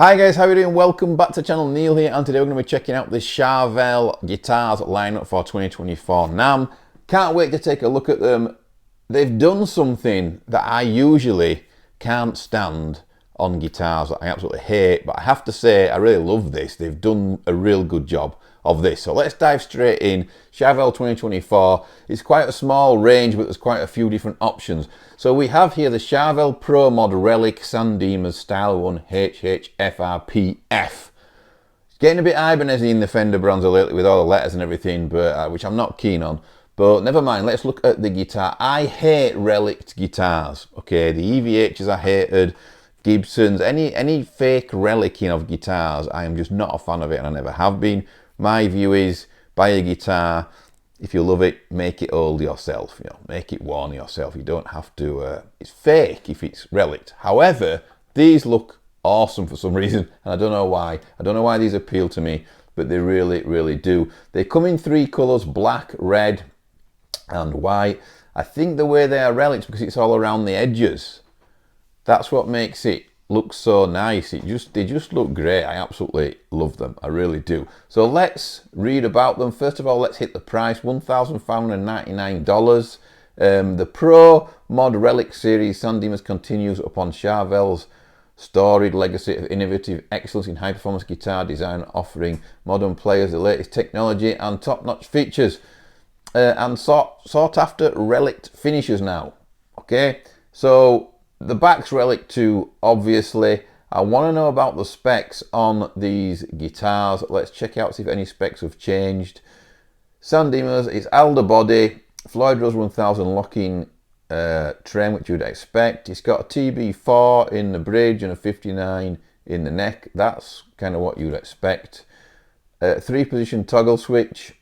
Hi guys, how are you doing? Welcome back to the channel. Neil here, and today we're going to be checking out the Charvel guitars lineup for 2024 NAMM. Can't wait to take a look at them. They've done something that I usually can't stand on guitars, that I absolutely hate, but I have to say I really love this. They've done a real good job of this. So let's dive straight in. Charvel 2024. It's quite a small range, but there's quite a few different options. So we have here the Charvel Pro Mod Relic San Dimas Style 1 HHFRPF. It's getting a bit Ibanez-y in the Fender Bronzer lately with all the letters and everything, but which I'm not keen on. But never mind, let's look at the guitar. I hate Relic guitars, okay? The EVHs I hated, Gibsons, any fake relicing of guitars, I am just not a fan of it, and I never have been. My view is, buy a guitar, if you love it, make it old yourself, make it worn yourself. You don't have to, it's fake if it's relic. However, these look awesome for some reason, and I don't know why. I don't know why these appeal to me, but they really, really do. They come in three colours, black, red, and white. I think the way they are relics, because it's all around the edges, that's what makes it look so nice. They just look great. I absolutely love them. I really do. So let's read about them. First of all, let's hit the price, $1,599. The Pro Mod Relic series San Dimas continues upon Charvel's storied legacy of innovative excellence in high-performance guitar design, offering modern players the latest technology and top-notch features and sought-after relic finishes now. Okay, so the back's Relic 2, obviously. I want to know about the specs on these guitars. Let's check out, see if any specs have changed. San Dimas, it's Alder body, Floyd Rose 1000 locking trem, which you would expect. It's got a TB4 in the bridge and a 59 in the neck. That's kind of what you would expect. 3-position toggle switch.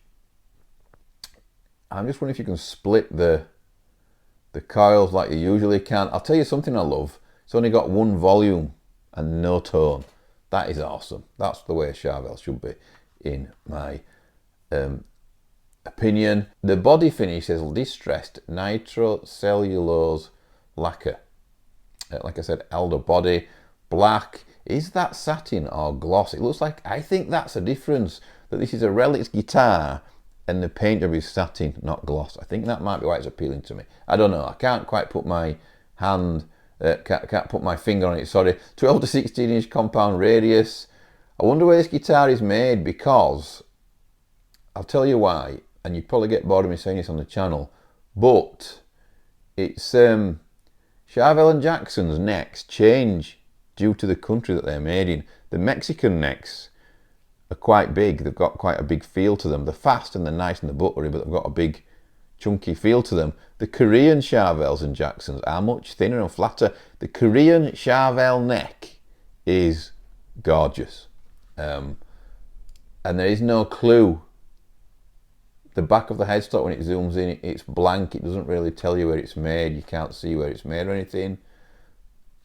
I'm just wondering if you can split the coils like you usually can. I'll tell you something I love. It's only got one volume and no tone. That is awesome. That's the way Charvel should be, in my opinion. The body finish is distressed nitrocellulose lacquer. Like I said, Elder body, black. Is that satin or gloss? It looks like, I think that's a difference, that this is a Relics guitar and the paint job is satin, not gloss. I think that might be why it's appealing to me. I don't know. I can't quite put my hand, can't put my finger on it, sorry. 12 to 16 inch compound radius. I wonder where this guitar is made, because I'll tell you why, and you probably get bored of me saying this on the channel, but it's Charvel and Jackson's necks change due to the country that they're made in. The Mexican necks are quite big. They've got quite a big feel to them. They're fast and they're nice and they're buttery, but they've got a big chunky feel to them. The Korean Charvels and Jacksons are much thinner and flatter. The Korean Charvel neck is gorgeous, and there is no clue. The back of the headstock, when it zooms in, it's blank. It doesn't really tell you where it's made. You can't see where it's made or anything,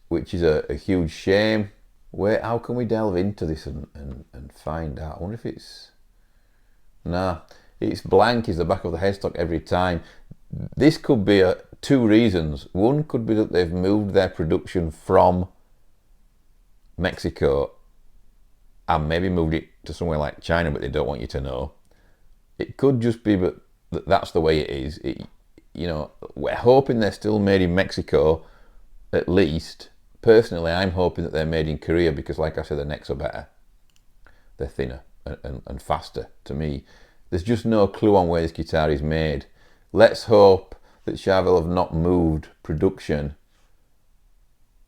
which is a huge shame. How can we delve into this and find out? I wonder if it's... Nah, it's blank is the back of the headstock every time. This could be two reasons. One could be that they've moved their production from Mexico and maybe moved it to somewhere like China, but they don't want you to know. It could just be that that's the way it is. We're hoping they're still made in Mexico, at least. Personally, I'm hoping that they're made in Korea, because, like I said, the necks are better. They're thinner and faster to me. There's just no clue on where this guitar is made. Let's hope that Charvel have not moved production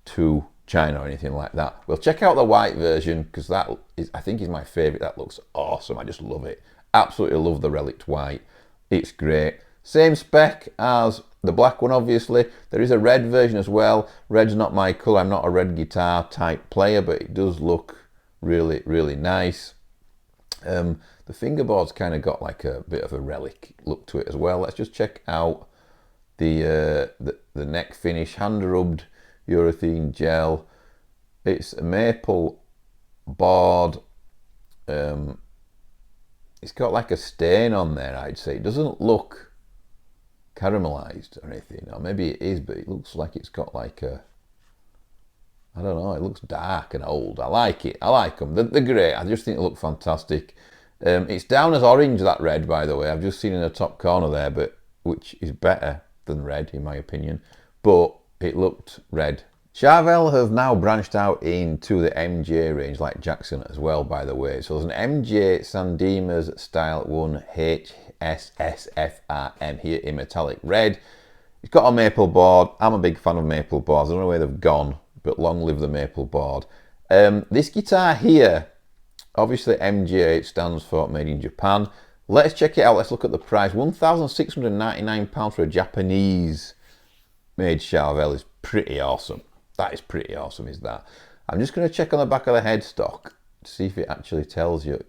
to China or anything like that. We'll check out the white version, because that is, I think, is my favourite. That looks awesome. I just love it. Absolutely love the Relic white. It's great. Same spec as the black one, obviously. There is a red version as well. Red's not my colour. I'm not a red guitar type player, but it does look really, really nice. The fingerboard's kind of got like a bit of a Relic look to it as well. Let's just check out the neck finish. Hand rubbed urethane gel. It's a maple board. It's got like a stain on there, I'd say. It doesn't look caramelized or anything, or maybe it is, but it looks like it's got like a I don't know, it looks dark and old. I like it. I like them. They're great. I just think they look fantastic. It's down as orange, that red, by the way. I've just seen in the top corner there, but which is better than red, in my opinion. But it looked red. Charvel have now branched out into the MJ range, like Jackson as well, by the way. So there's an MJ Sandeema's Style 1 HSSFRM here in metallic red. It's got a maple board. I'm a big fan of maple boards. I don't know where they've gone, but long live the maple board. This guitar here, obviously MJ, it stands for Made in Japan. Let's check it out. Let's look at the price. £1,699 for a Japanese made Charvel is pretty awesome. That is pretty awesome, is that? I'm just going to check on the back of the headstock to see if it actually tells you.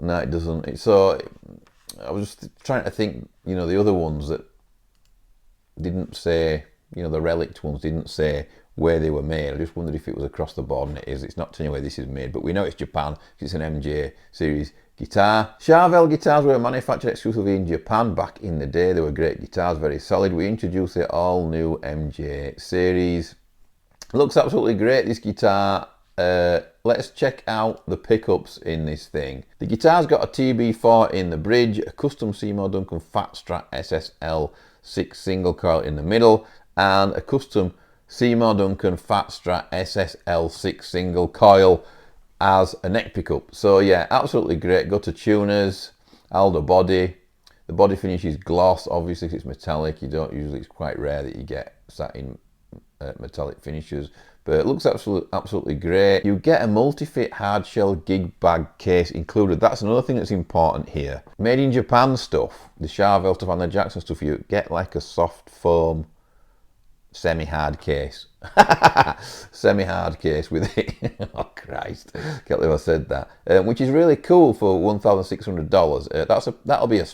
No, it doesn't. So I was just trying to think, you know, the other ones that didn't say, you know, the Relic ones didn't say where they were made. I just wondered if it was across the board, and it is. It's not telling you where this is made, but we know it's Japan because it's an MJ series guitar. Charvel guitars were manufactured exclusively in Japan back in the day. They were great guitars, very solid. We introduced the all new MJ series. Looks absolutely great, this guitar. Let's check out the pickups in this thing. The guitar's got a TB4 in the bridge, a custom Seymour Duncan Fat Strat SSL 6 single coil in the middle, and a custom Seymour Duncan Fat Strat SSL 6 single coil as a neck pickup. So yeah, absolutely great. Go to tuners, Aldo body. The body finish is gloss, obviously because it's metallic. You don't usually, it's quite rare that you get satin metallic finishes, but it looks absolutely great. You get a multi-fit hard shell gig bag case included. That's another thing that's important here. Made in Japan stuff, the Charvel stuff and the Jackson stuff, you get like a soft foam semi-hard case. Semi-hard case with it. Oh Christ, can't believe I said that. Which is really cool for $1,600. That'll be a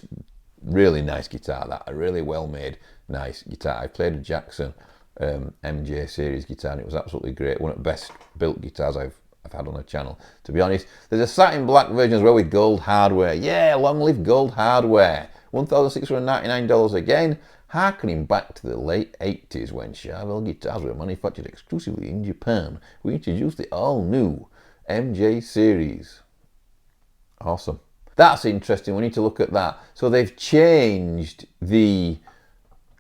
really nice guitar. That a really well-made, nice guitar. I played a Jackson MJ series guitar, and it was absolutely great. One of the best built guitars I've had on the channel, to be honest. There's a satin black version as well with gold hardware. Yeah, long live gold hardware. $1,699 again, harkening back to the late 80s when Charvel guitars were manufactured exclusively in Japan. We introduced the all-new MJ series. Awesome. That's interesting. We need to look at that. So they've changed the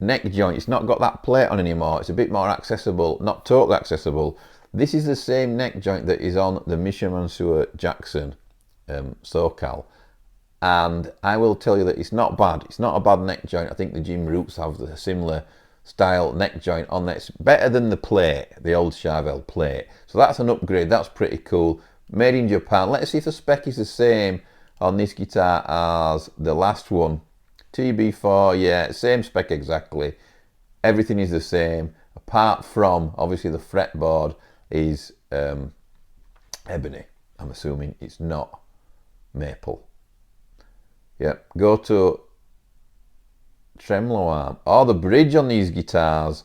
neck joint. It's not got that plate on anymore. It's a bit more accessible, not totally accessible. This is the same neck joint that is on the Misha Mansour Jackson SoCal, and I will tell you that it's not bad. It's not a bad neck joint. I think the Jim Roots have a similar style neck joint on there. It's better than the plate, the old Charvel plate. So that's an upgrade. That's pretty cool. Made in Japan. Let's see if the spec is the same on this guitar as the last one. TB4, yeah, same spec exactly. Everything is the same, apart from, obviously, the fretboard is ebony. I'm assuming it's not maple. Yep, go to tremolo arm. Oh, the bridge on these guitars.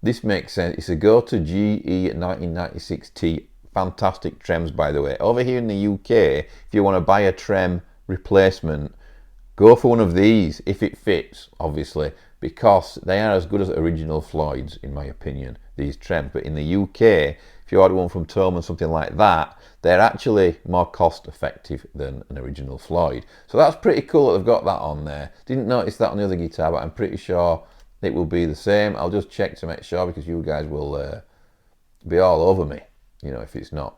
This makes sense. It's a Go to GE 1996T. Fantastic trems, by the way. Over here in the UK, if you want to buy a trem replacement, go for one of these, if it fits, obviously, because they are as good as original Floyd's, in my opinion, these trems. But in the UK, if you order one from Thomann, something like that, they're actually more cost effective than an original Floyd. So that's pretty cool that they've got that on there. Didn't notice that on the other guitar, but I'm pretty sure it will be the same. I'll just check to make sure, because you guys will be all over me, you know, if it's not.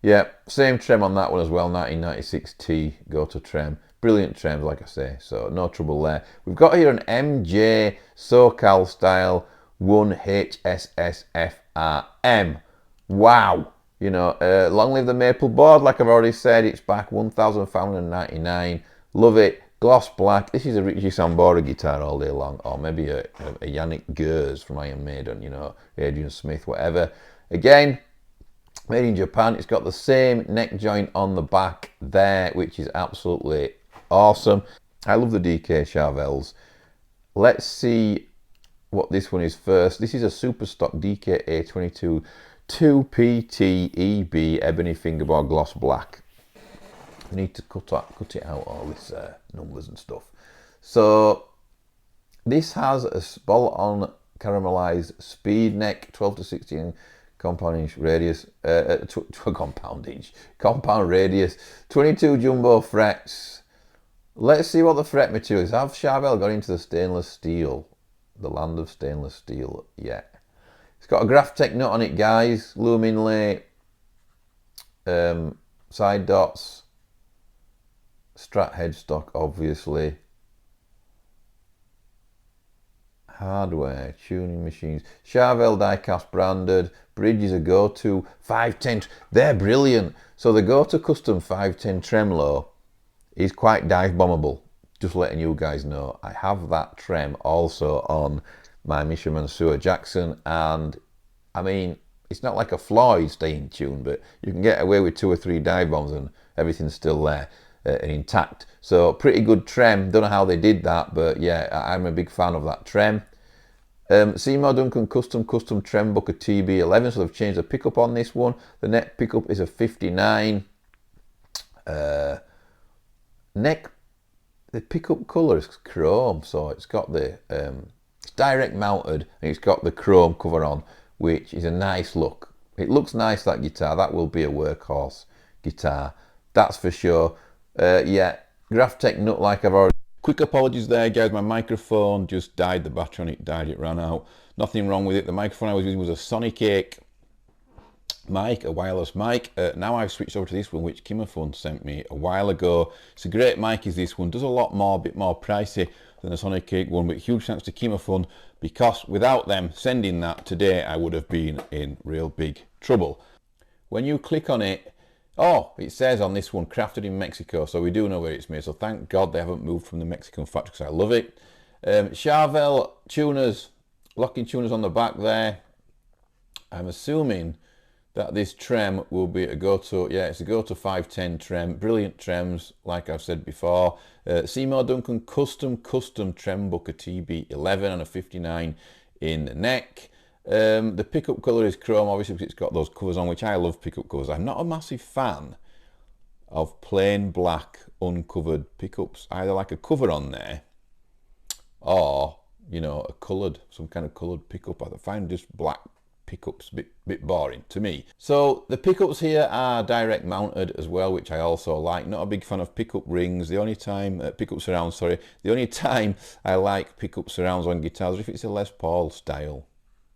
Yeah, same trem on that one as well, 1996T Go to trem. Brilliant trems, like I say, so no trouble there. We've got here an MJ SoCal Style 1 HSSFRM. Wow! You know, long live the maple board, like I've already said. It's back, $1,599. Love it. Gloss black. This is a Richie Sambora guitar all day long, or maybe a Yannick Gers from Iron Maiden, you know, Adrian Smith, whatever. Again, made in Japan. It's got the same neck joint on the back there, which is absolutely awesome. I love the DK Charvels. Let's see what this one is first. This is a super stock DK A22 2PT EB fingerboard gloss black. I need to cut it out, all this numbers and stuff. So this has a bolt-on caramelized speed neck, 12 to 16 compound inch radius, compound radius, 22 jumbo frets. Let's see what the fret material is. Have Charvel got into the stainless steel, the land of stainless steel yet? It's got a Graphtec nut on it, guys. Loom inlay, side dots, Strat headstock, obviously. Hardware, tuning machines. Charvel diecast branded. Bridge is a go-to. 510. They're brilliant. So the go-to custom 510 Tremolo is quite dive bombable. Just letting you guys know. I have that trem also on my Mishra Mansour Jackson, and I mean, it's not like a Floyd staying tuned, but you can get away with 2 or 3 dive bombs and everything's still there and intact. So pretty good trem. Don't know how they did that, but yeah, I'm a big fan of that trem. Seymour Duncan custom trem Booker TB11, so they've changed the pickup on this one. The neck pickup is a 59. Neck, the pickup colour is chrome, so it's got the it's direct mounted and it's got the chrome cover on, which is a nice look. It looks nice, that guitar. That will be a workhorse guitar, that's for sure. Yeah, Graphtec nut, like I've already. Quick apologies there, guys. My microphone just died. The battery on it died. It ran out. Nothing wrong with it. The microphone I was using was a Sonic mic, a wireless mic. Now I've switched over to this one, which Kimafun sent me a while ago. It's a great mic, is this one. Does a lot more, bit more pricey than the Sonic one, but huge thanks to Kimafun, because without them sending that today, I would have been in real big trouble. When you click on it, oh, it says on this one, crafted in Mexico, so we do know where it's made, so thank God they haven't moved from the Mexican factory, because I love it. Charvel tuners, locking tuners on the back there. I'm assuming that this trem will be a go-to, yeah, it's a go-to 510 trem, brilliant trems, like I've said before. Seymour Duncan custom trem Booker TB11 and a 59 in the neck. The pickup colour is chrome, obviously, because it's got those covers on, which I love pickup covers. I'm not a massive fan of plain black uncovered pickups. I either like a cover on there or, you know, a coloured, some kind of coloured pickup. I find just black pickups a bit boring to me. So the pickups here are direct mounted as well, which I also like. Not a big fan of pickup rings. The only time pickup surrounds, sorry. The only time I like pickup surrounds on guitars is if it's a Les Paul style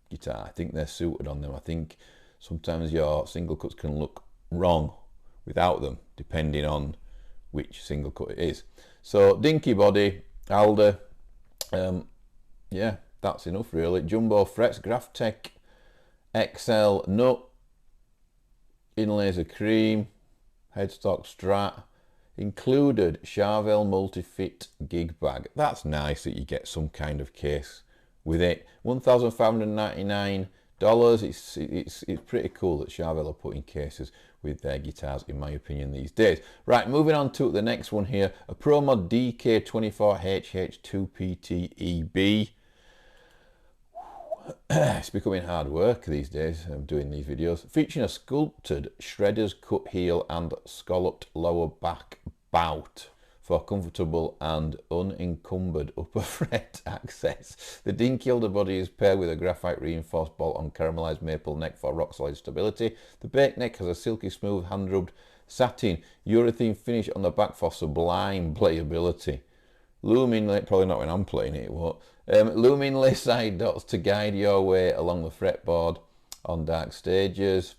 guitar. I think they're suited on them. I think sometimes your single cuts can look wrong without them, depending on which single cut it is. So dinky body, Alder. Yeah, that's enough really. Jumbo frets, Graphtec XL nut, inlays of cream, headstock Strat, included Charvel multi-fit gig bag. That's nice that you get some kind of case with it. $1,599. It's pretty cool that Charvel are putting cases with their guitars, in my opinion, these days. Right, moving on to the next one here, a ProMod DK24HH2PTEB. It's becoming hard work these days, doing these videos. Featuring a sculpted shredder's cut heel and scalloped lower back bout for comfortable and unencumbered upper fret access. The dinky underbody is paired with a graphite reinforced bolt on caramelized maple neck for rock solid stability. The bake neck has a silky smooth hand rubbed satin urethane finish on the back for sublime playability. Loom inlay, probably not when I'm playing it, what? Loom inlay side dots to guide your way along the fretboard on dark stages.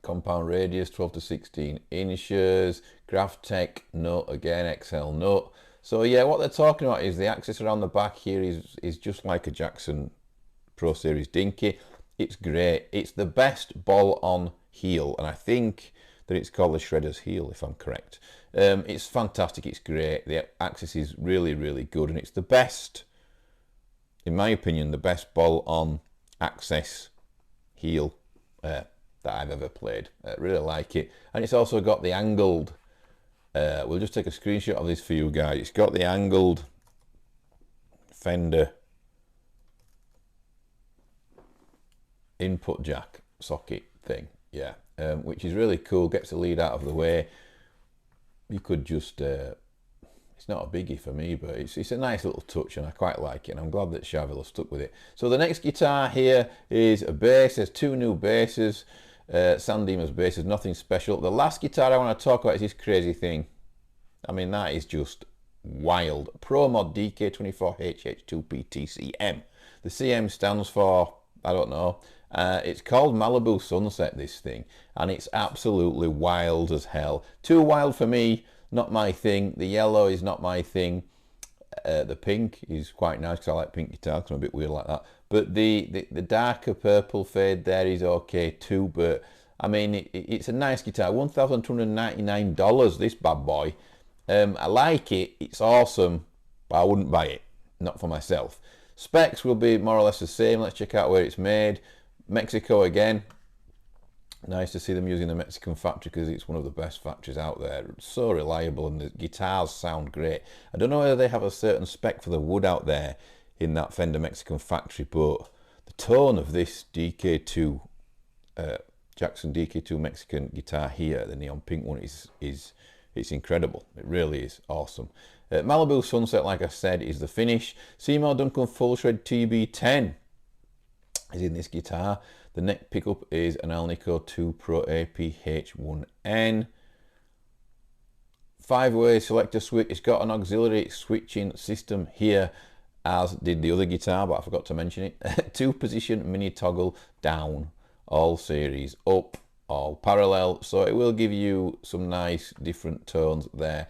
Compound radius 12 to 16 inches. Graphtec nut, again XL nut. So yeah, what they're talking about is the axis around the back here is just like a Jackson Pro Series Dinky. It's great. It's the best ball-on heel, and I think that it's called the Shredder's heel, if I'm correct. It's fantastic. It's great. The axis is really, really good, and it's the best, in my opinion, the best ball-on access heel that I've ever played. I really like it. And it's also got the angled, we'll just take a screenshot of this for you guys. It's got the angled Fender input jack socket thing, yeah, which is really cool. Gets the lead out of the way. You could just, it's it's not a biggie for me, but it's a nice little touch and I quite like it, and I'm glad that Charvel has stuck with it. So the next guitar here is a bass. There's 2 new basses, San Dimas basses, nothing special. The last guitar I want to talk about is this crazy thing. I mean, that is just wild. Pro Mod DK24HH2PTCM. The CM stands for, I don't know, it's called Malibu Sunset, this thing, and it's absolutely wild as hell. Too wild for me, not my thing. The yellow is not my thing. The pink is quite nice because I like pink guitars, I'm a bit weird like that. But the darker purple fade there is okay too, but I mean, it's a nice guitar. $1,299, this bad boy. I like it, it's awesome, but I wouldn't buy it, not for myself. Specs will be more or less the same. Let's check out where it's made. Mexico again. Nice to see them using the Mexican factory because it's one of the best factories out there. It's so reliable and the guitars sound great. I don't know whether they have a certain spec for the wood out there in that Fender Mexican factory, but the tone of this DK2 Jackson DK2 Mexican guitar here, the neon pink one, it's incredible. It really is awesome. Malibu Sunset, like I said, is the finish. Seymour Duncan Full Shred TB10 is in this guitar. The neck pickup is an Alnico 2 Pro APH1N. 5-way selector switch. It's got an auxiliary switching system here, as did the other guitar, but I forgot to mention it. 2-position mini toggle down, all series, up, all parallel, so it will give you some nice different tones there.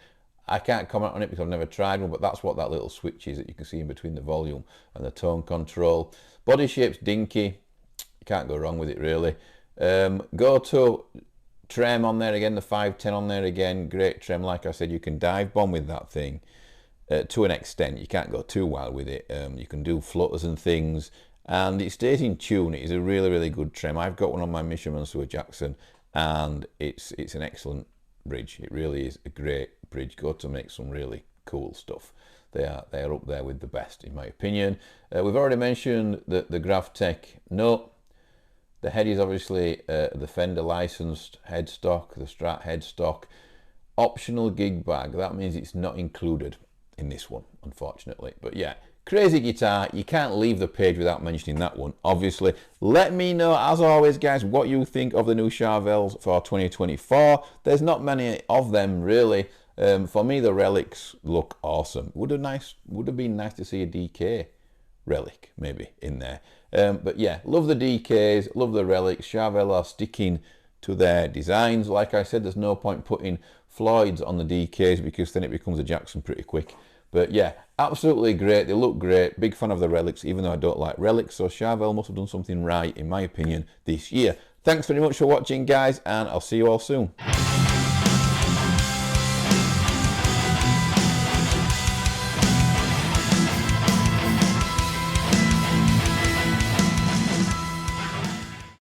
I can't comment on it because I've never tried one, but that's what that little switch is that you can see in between the volume and the tone control. Body shape's dinky. You can't go wrong with it, really. Go to trem on there again, the 510 on there again. Great trem. Like I said, you can dive bomb with that thing to an extent. You can't go too wild with it. You can do flutters and things, and it stays in tune. It is a really, really good trem. I've got one on my Mission Mansua Jackson, and it's an excellent bridge. It really is a great bridge. Go to make some really cool stuff. They are up there with the best, in my opinion. We've already mentioned the GravTech note. The head is obviously the Fender licensed headstock, the Strat headstock. Optional gig bag. That means it's not included in this one, unfortunately. But yeah, crazy guitar. You can't leave the page without mentioning that one, obviously. Let me know, as always, guys, what you think of the new Charvels for 2024. There's not many of them, really. For me, the Relics look awesome. Would have been nice to see a DK Relic maybe in there. But yeah, love the DKs, love the Relics. Charvel are sticking to their designs. Like I said, there's no point putting Floyds on the DKs because then it becomes a Jackson pretty quick. But yeah, absolutely great. They look great. Big fan of the Relics, even though I don't like Relics. So Charvel must have done something right, in my opinion, this year. Thanks very much for watching, guys, and I'll see you all soon.